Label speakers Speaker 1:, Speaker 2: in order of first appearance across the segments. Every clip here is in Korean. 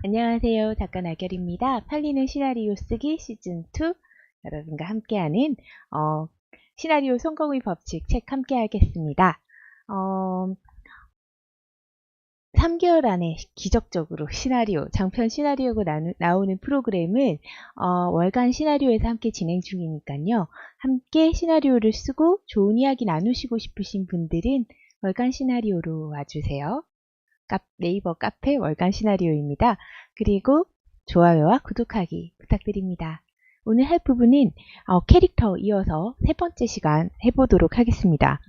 Speaker 1: 안녕하세요. 작가 나결입니다. 팔리는 시나리오 쓰기 시즌2 여러분과 함께하는 시나리오 성공의 법칙 책 함께 하겠습니다. 3개월 안에 기적적으로 장편 시나리오가 나오는 프로그램을 월간 시나리오에서 함께 진행 중이니까요. 함께 시나리오를 쓰고 좋은 이야기 나누시고 싶으신 분들은 월간 시나리오로 와주세요. 네이버 카페 월간 시나리오입니다. 그리고 좋아요와 구독하기 부탁드립니다. 오늘 할 부분은 캐릭터 이어서 세 번째 시간 해보도록 하겠습니다.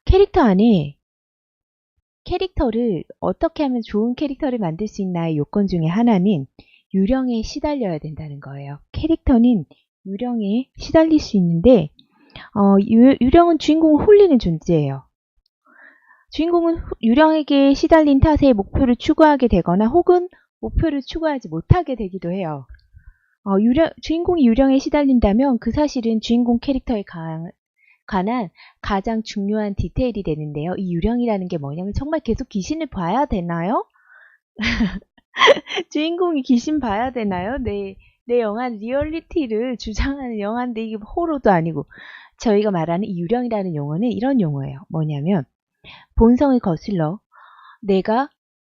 Speaker 1: 캐릭터 안에 캐릭터를 어떻게 하면 좋은 캐릭터를 만들 수 있나의 요건 중에 하나는 유령에 시달려야 된다는 거예요. 캐릭터는 유령에 시달릴 수 있는데 유령은 주인공을 홀리는 존재예요. 주인공은 유령에게 시달린 탓에 목표를 추구하게 되거나 혹은 목표를 추구하지 못하게 되기도 해요. 주인공이 유령에 시달린다면 그 사실은 주인공 캐릭터에 관한 가장 중요한 디테일이 되는데요. 이 유령이라는 게 뭐냐면 정말 계속 귀신을 봐야 되나요? 주인공이 귀신 봐야 되나요? 내 영화 리얼리티를 주장하는 영화인데 이게 호러도 아니고 저희가 말하는 이 유령이라는 용어는 이런 용어예요. 뭐냐면 본성을 거슬러 내가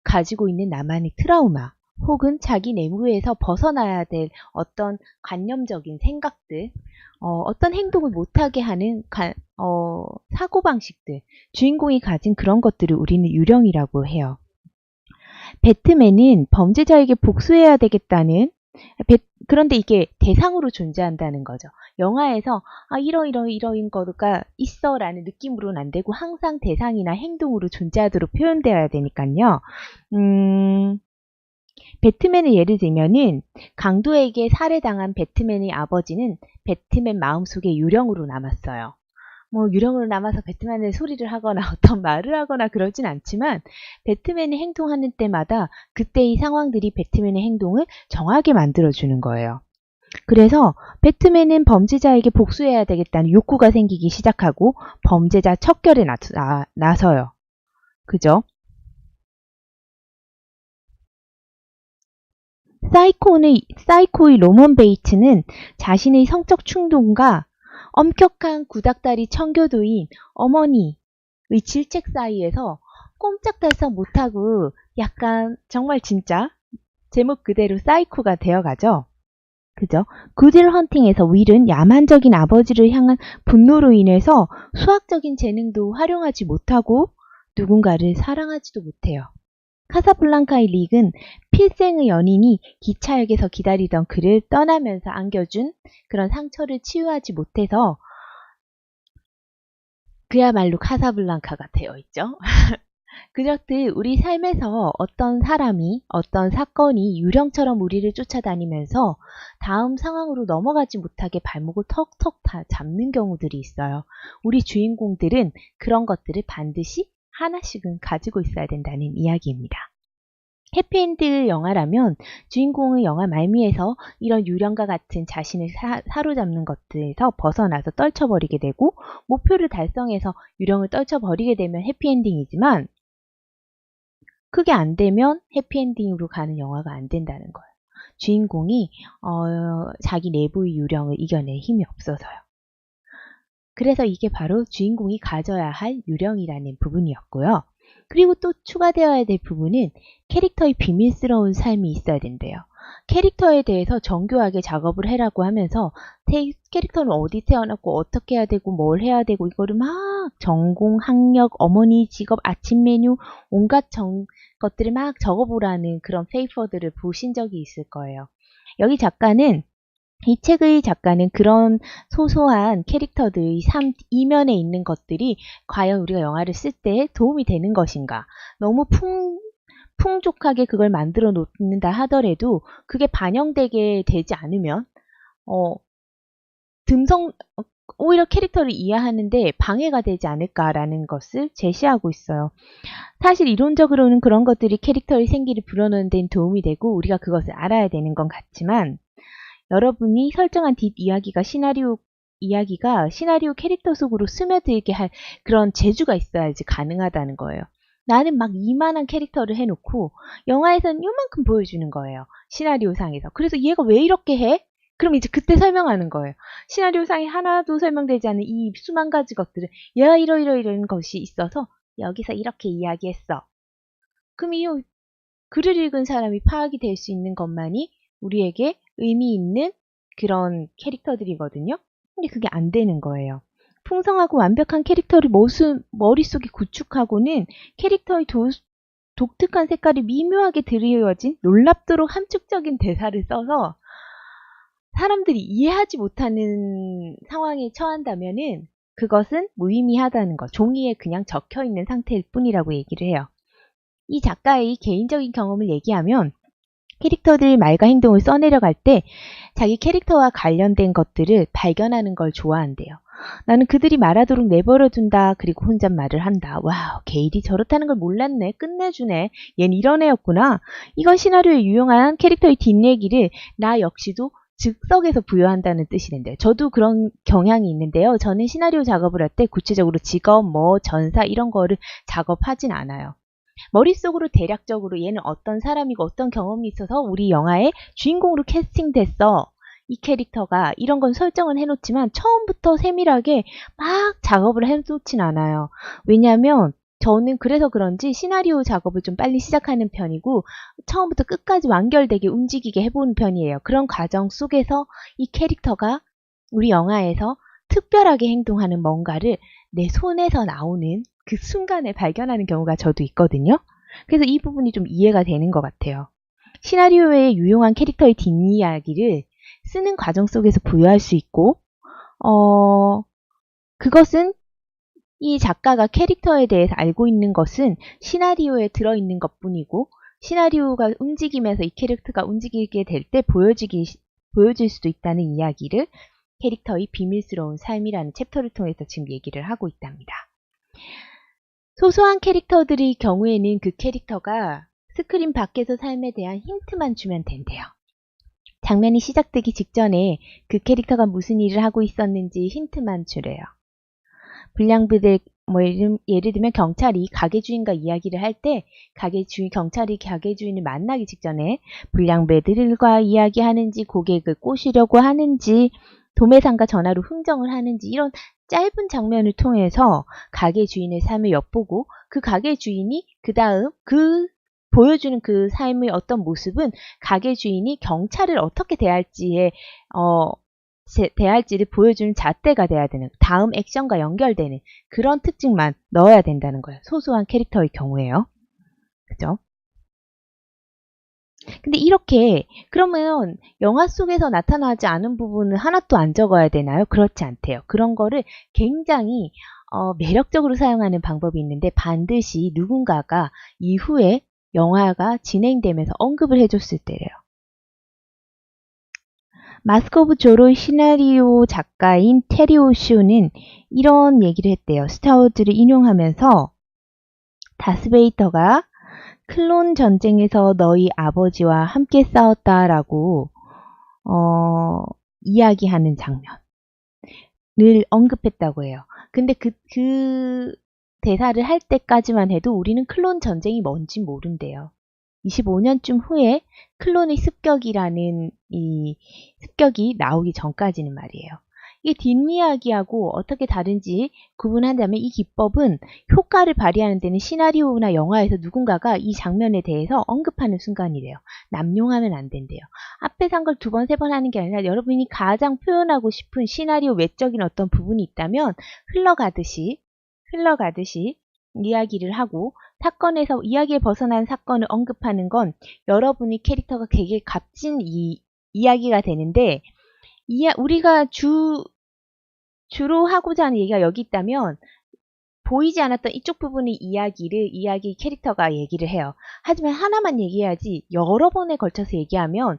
Speaker 1: 가지고 있는 나만의 트라우마 혹은 자기 내부에서 벗어나야 될 어떤 관념적인 생각들, 어떤 행동을 못하게 하는 사고방식들, 주인공이 가진 그런 것들을 우리는 유령이라고 해요. 배트맨은 범죄자에게 복수해야 되겠다는 그런데 이게 대상으로 존재한다는 거죠. 영화에서 이런 거가 있어 라는 느낌으로는 안 되고 항상 대상이나 행동으로 존재하도록 표현되어야 되니까요. 배트맨의 예를 들면은 강도에게 살해당한 배트맨의 아버지는 배트맨 마음속에 유령으로 남았어요. 유령으로 남아서 배트맨의 소리를 하거나 어떤 말을 하거나 그러진 않지만 배트맨이 행동하는 때마다 그때의 상황들이 배트맨의 행동을 정하게 만들어주는 거예요. 그래서 배트맨은 범죄자에게 복수해야 되겠다는 욕구가 생기기 시작하고 범죄자 척결에 나서요. 그죠? 사이코의 로먼 베이츠는 자신의 성적 충동과 엄격한 구닥다리 청교도인 어머니의 질책 사이에서 꼼짝달싹 못하고 약간 정말 진짜 제목 그대로 사이코가 되어가죠. 그죠? 구딜 헌팅에서 윌은 야만적인 아버지를 향한 분노로 인해서 수학적인 재능도 활용하지 못하고 누군가를 사랑하지도 못해요. 카사블랑카의 릭은 필생의 연인이 기차역에서 기다리던 그를 떠나면서 안겨준 그런 상처를 치유하지 못해서 그야말로 카사블랑카가 되어 있죠. 그렇듯 우리 삶에서 어떤 사람이 어떤 사건이 유령처럼 우리를 쫓아다니면서 다음 상황으로 넘어가지 못하게 발목을 턱턱 다 잡는 경우들이 있어요. 우리 주인공들은 그런 것들을 반드시 하나씩은 가지고 있어야 된다는 이야기입니다. 해피엔드 영화라면 주인공의 영화 말미에서 이런 유령과 같은 자신을 사로잡는 것들에서 벗어나서 떨쳐버리게 되고 목표를 달성해서 유령을 떨쳐버리게 되면 해피엔딩이지만 그게 안 되면 해피엔딩으로 가는 영화가 안 된다는 거예요. 주인공이 자기 내부의 유령을 이겨낼 힘이 없어서요. 그래서 이게 바로 주인공이 가져야 할 유령이라는 부분이었고요. 그리고 또 추가되어야 될 부분은 캐릭터의 비밀스러운 삶이 있어야 된대요. 캐릭터에 대해서 정교하게 작업을 해라고 하면서 캐릭터는 어디 태어났고 어떻게 해야 되고 뭘 해야 되고 이거를 막 전공, 학력, 어머니, 직업, 아침 메뉴 온갖 것들을 막 적어보라는 그런 페이퍼들을 보신 적이 있을 거예요. 이 책의 작가는 그런 소소한 캐릭터들의 삶 이면에 있는 것들이 과연 우리가 영화를 쓸 때 도움이 되는 것인가. 너무 풍족하게 그걸 만들어 놓는다 하더라도 그게 반영되게 되지 않으면 오히려 캐릭터를 이해하는데 방해가 되지 않을까라는 것을 제시하고 있어요. 사실 이론적으로는 그런 것들이 캐릭터의 생기를 불어넣는 데는 도움이 되고 우리가 그것을 알아야 되는 건 같지만 여러분이 설정한 뒷이야기가 시나리오 캐릭터 속으로 스며들게 할 그런 재주가 있어야지 가능하다는 거예요. 나는 막 이만한 캐릭터를 해놓고 영화에서는 요만큼 보여주는 거예요. 시나리오상에서. 그래서 얘가 왜 이렇게 해? 그럼 이제 그때 설명하는 거예요. 시나리오상에 하나도 설명되지 않은 이 수만 가지 것들을 얘가 이런 것이 있어서 여기서 이렇게 이야기했어. 그럼 이 글을 읽은 사람이 파악이 될 수 있는 것만이 우리에게 의미 있는 그런 캐릭터들이거든요. 근데 그게 안 되는 거예요. 풍성하고 완벽한 캐릭터를 머릿속에 구축하고는 캐릭터의 독특한 색깔이 미묘하게 드리워진 놀랍도록 함축적인 대사를 써서 사람들이 이해하지 못하는 상황에 처한다면은 그것은 무의미하다는 것, 종이에 그냥 적혀 있는 상태일 뿐이라고 얘기를 해요. 이 작가의 개인적인 경험을 얘기하면 캐릭터들 말과 행동을 써내려갈 때 자기 캐릭터와 관련된 것들을 발견하는 걸 좋아한대요. 나는 그들이 말하도록 내버려둔다. 그리고 혼잣말을 한다. 와우, 게일이 저렇다는 걸 몰랐네. 끝내주네. 얜 이런 애였구나. 이건 시나리오에 유용한 캐릭터의 뒷얘기를 나 역시도 즉석에서 부여한다는 뜻이는데 저도 그런 경향이 있는데요. 저는 시나리오 작업을 할 때 구체적으로 직업, 전사 이런 거를 작업하진 않아요. 머릿속으로 대략적으로 얘는 어떤 사람이고 어떤 경험이 있어서 우리 영화의 주인공으로 캐스팅됐어. 이 캐릭터가 이런 건 설정은 해놓지만 처음부터 세밀하게 막 작업을 해놓진 않아요. 왜냐하면 저는 그래서 그런지 시나리오 작업을 좀 빨리 시작하는 편이고 처음부터 끝까지 완결되게 움직이게 해보는 편이에요. 그런 과정 속에서 이 캐릭터가 우리 영화에서 특별하게 행동하는 뭔가를 내 손에서 나오는 그 순간에 발견하는 경우가 저도 있거든요. 그래서 이 부분이 좀 이해가 되는 것 같아요. 시나리오에 유용한 캐릭터의 뒷이야기를 쓰는 과정 속에서 부여할 수 있고 그것은 이 작가가 캐릭터에 대해서 알고 있는 것은 시나리오에 들어있는 것뿐이고 시나리오가 움직이면서 이 캐릭터가 움직이게 될 때 보여질 수도 있다는 이야기를 캐릭터의 비밀스러운 삶이라는 챕터를 통해서 지금 얘기를 하고 있답니다. 소소한 캐릭터들의 경우에는 그 캐릭터가 스크린 밖에서 삶에 대한 힌트만 주면 된대요. 장면이 시작되기 직전에 그 캐릭터가 무슨 일을 하고 있었는지 힌트만 주래요. 불량배들 예를 들면 경찰이 가게 주인과 이야기를 할 때 경찰이 가게 주인을 만나기 직전에 불량배들과 이야기하는지 고객을 꼬시려고 하는지 도매상과 전화로 흥정을 하는지 이런 짧은 장면을 통해서 가게 주인의 삶을 엿보고 그 가게 주인이 그 다음 보여주는 그 삶의 어떤 모습은 가게 주인이 경찰을 어떻게 대할지를 보여주는 잣대가 돼야 되는 다음 액션과 연결되는 그런 특징만 넣어야 된다는 거예요. 소소한 캐릭터의 경우에요. 그죠? 근데 이렇게 그러면 영화 속에서 나타나지 않은 부분을 하나도 안 적어야 되나요? 그렇지 않대요. 그런 거를 굉장히 매력적으로 사용하는 방법이 있는데 반드시 누군가가 이후에 영화가 진행되면서 언급을 해줬을 때래요. 마스크 오브 조로의 시나리오 작가인 테리 오쇼는 이런 얘기를 했대요. 스타워즈를 인용하면서 다스베이터가 클론 전쟁에서 너희 아버지와 함께 싸웠다라고 이야기하는 장면을 언급했다고 해요. 근데 그 대사를 할 때까지만 해도 우리는 클론 전쟁이 뭔지 모른대요. 25년쯤 후에 클론의 습격이라는 이 습격이 나오기 전까지는 말이에요. 이게 뒷이야기하고 어떻게 다른지 구분한다면 이 기법은 효과를 발휘하는 데는 시나리오나 영화에서 누군가가 이 장면에 대해서 언급하는 순간이래요. 남용하면 안 된대요. 앞에서 한 걸 두 번, 세 번 하는 게 아니라 여러분이 가장 표현하고 싶은 시나리오 외적인 어떤 부분이 있다면 흘러가듯이 이야기를 하고 사건에서 이야기에 벗어난 사건을 언급하는 건 여러분이 캐릭터가 되게 값진 이야기가 되는데 우리가 주로 하고자 하는 얘기가 여기 있다면 보이지 않았던 이쪽 부분의 이야기 캐릭터가 얘기를 해요. 하지만 하나만 얘기해야지 여러 번에 걸쳐서 얘기하면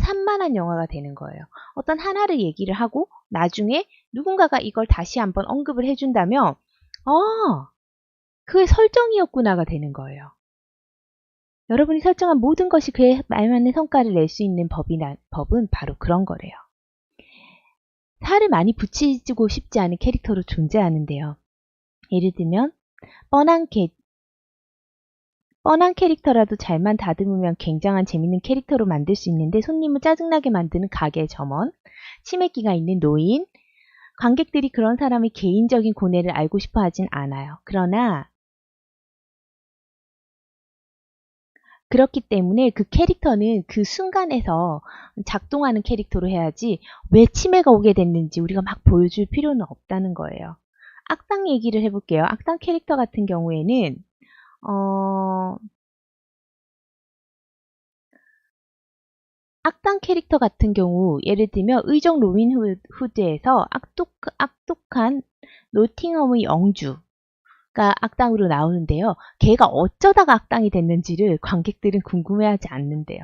Speaker 1: 산만한 영화가 되는 거예요. 어떤 하나를 얘기를 하고 나중에 누군가가 이걸 다시 한번 언급을 해준다면 그게 설정이었구나가 되는 거예요. 여러분이 설정한 모든 것이 그에 알맞는 성과를 낼 수 있는 법은 바로 그런 거래요. 살을 많이 붙이고 싶지 않은 캐릭터로 존재하는데요. 예를 들면 뻔한 뻔한 캐릭터라도 잘만 다듬으면 굉장한 재밌는 캐릭터로 만들 수 있는데 손님을 짜증나게 만드는 가게 점원, 치매기가 있는 노인, 관객들이 그런 사람의 개인적인 고뇌를 알고 싶어 하진 않아요. 그러나 그렇기 때문에 그 캐릭터는 그 순간에서 작동하는 캐릭터로 해야지 왜 치매가 오게 됐는지 우리가 막 보여줄 필요는 없다는 거예요. 악당 얘기를 해볼게요. 악당 캐릭터 같은 경우에는 악당 캐릭터 같은 경우 예를 들면 의정 로빈 후드에서 악독한 노팅엄의 영주가 악당으로 나오는데요. 걔가 어쩌다가 악당이 됐는지를 관객들은 궁금해하지 않는데요.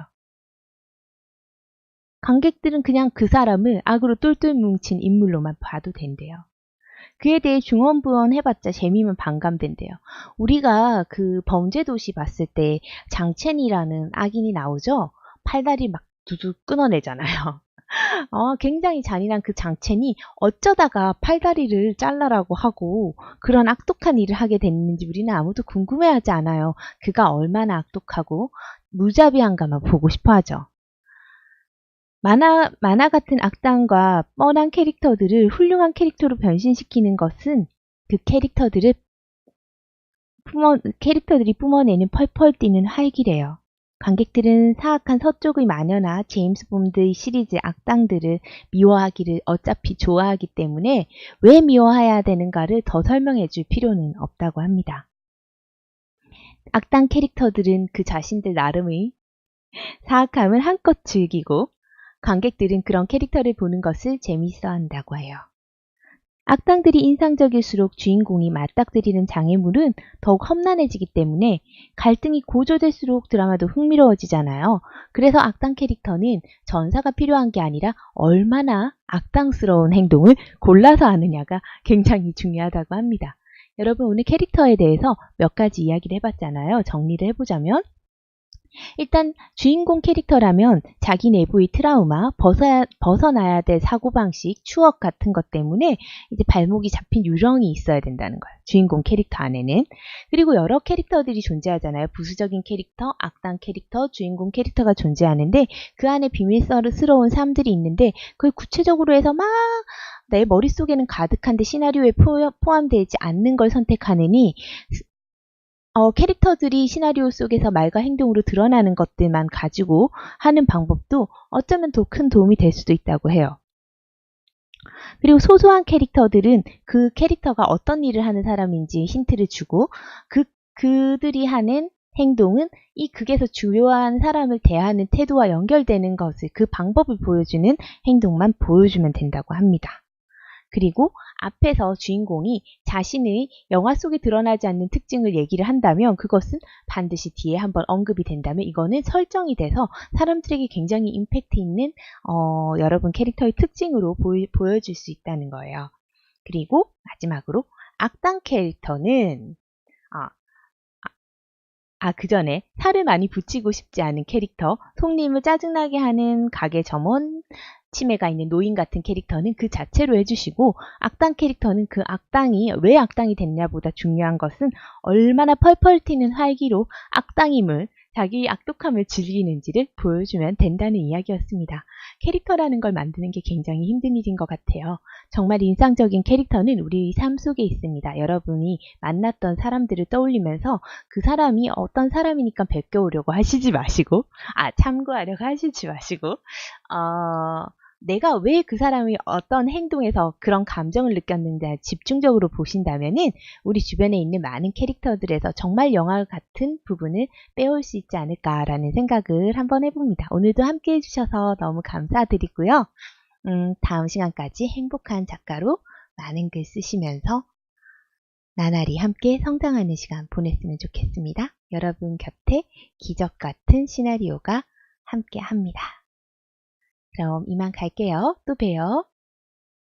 Speaker 1: 관객들은 그냥 그 사람을 악으로 똘똘 뭉친 인물로만 봐도 된대요. 그에 대해 중언부언 해봤자 재미만 반감된대요. 우리가 그 범죄도시 봤을 때 장첸이라는 악인이 나오죠? 팔다리 막 두두 끊어내잖아요. 굉장히 잔인한 그 장첸이 어쩌다가 팔다리를 잘라라고 하고 그런 악독한 일을 하게 됐는지 우리는 아무도 궁금해하지 않아요. 그가 얼마나 악독하고 무자비한가만 보고 싶어 하죠. 만화 같은 악당과 뻔한 캐릭터들을 훌륭한 캐릭터로 변신시키는 것은 그 캐릭터들이 뿜어내는 펄펄 뛰는 활기래요. 관객들은 사악한 서쪽의 마녀나 제임스 본드의 시리즈 악당들을 미워하기를 어차피 좋아하기 때문에 왜 미워해야 되는가를 더 설명해 줄 필요는 없다고 합니다. 악당 캐릭터들은 그 자신들 나름의 사악함을 한껏 즐기고 관객들은 그런 캐릭터를 보는 것을 재밌어 한다고 해요. 악당들이 인상적일수록 주인공이 맞닥뜨리는 장애물은 더욱 험난해지기 때문에 갈등이 고조될수록 드라마도 흥미로워지잖아요. 그래서 악당 캐릭터는 전사가 필요한 게 아니라 얼마나 악당스러운 행동을 골라서 하느냐가 굉장히 중요하다고 합니다. 여러분 오늘 캐릭터에 대해서 몇 가지 이야기를 해봤잖아요. 정리를 해보자면 일단 주인공 캐릭터라면 자기 내부의 트라우마, 벗어나야 될 사고방식, 추억 같은 것 때문에 이제 발목이 잡힌 유령이 있어야 된다는 거예요. 주인공 캐릭터 안에는. 그리고 여러 캐릭터들이 존재하잖아요. 부수적인 캐릭터, 악당 캐릭터, 주인공 캐릭터가 존재하는데 그 안에 비밀스러운 삶들이 있는데 그걸 구체적으로 해서 막 내 머릿속에는 가득한데 시나리오에 포함되지 않는 걸 선택하느니 캐릭터들이 시나리오 속에서 말과 행동으로 드러나는 것들만 가지고 하는 방법도 어쩌면 더 큰 도움이 될 수도 있다고 해요. 그리고 소소한 캐릭터들은 그 캐릭터가 어떤 일을 하는 사람인지 힌트를 주고 그들이 하는 행동은 이 극에서 주요한 사람을 대하는 태도와 연결되는 것을 그 방법을 보여주는 행동만 보여주면 된다고 합니다. 그리고 앞에서 주인공이 자신의 영화 속에 드러나지 않는 특징을 얘기를 한다면 그것은 반드시 뒤에 한번 언급이 된다면 이거는 설정이 돼서 사람들에게 굉장히 임팩트 있는 여러분 캐릭터의 특징으로 보여줄 수 있다는 거예요. 그리고 마지막으로 악당 캐릭터는 그 전에 살을 많이 붙이고 싶지 않은 캐릭터, 손님을 짜증나게 하는 가게 점원, 치매가 있는 노인 같은 캐릭터는 그 자체로 해주시고 악당 캐릭터는 그 악당이 왜 악당이 됐냐보다 중요한 것은 얼마나 펄펄 튀는 활기로 악당임을 자기의 악독함을 즐기는지를 보여주면 된다는 이야기였습니다. 캐릭터라는 걸 만드는 게 굉장히 힘든 일인 것 같아요. 정말 인상적인 캐릭터는 우리 삶 속에 있습니다. 여러분이 만났던 사람들을 떠올리면서 그 사람이 어떤 사람이니까 베껴오려고 하시지 마시고 참고하려고 하시지 마시고 내가 왜 그 사람이 어떤 행동에서 그런 감정을 느꼈는지 집중적으로 보신다면은 우리 주변에 있는 많은 캐릭터들에서 정말 영화 같은 부분을 빼올 수 있지 않을까라는 생각을 한번 해봅니다. 오늘도 함께 해주셔서 너무 감사드리고요. 다음 시간까지 행복한 작가로 많은 글 쓰시면서 나날이 함께 성장하는 시간 보냈으면 좋겠습니다. 여러분 곁에 기적 같은 시나리오가 함께 합니다. 그럼 이만 갈게요. 또 봬요.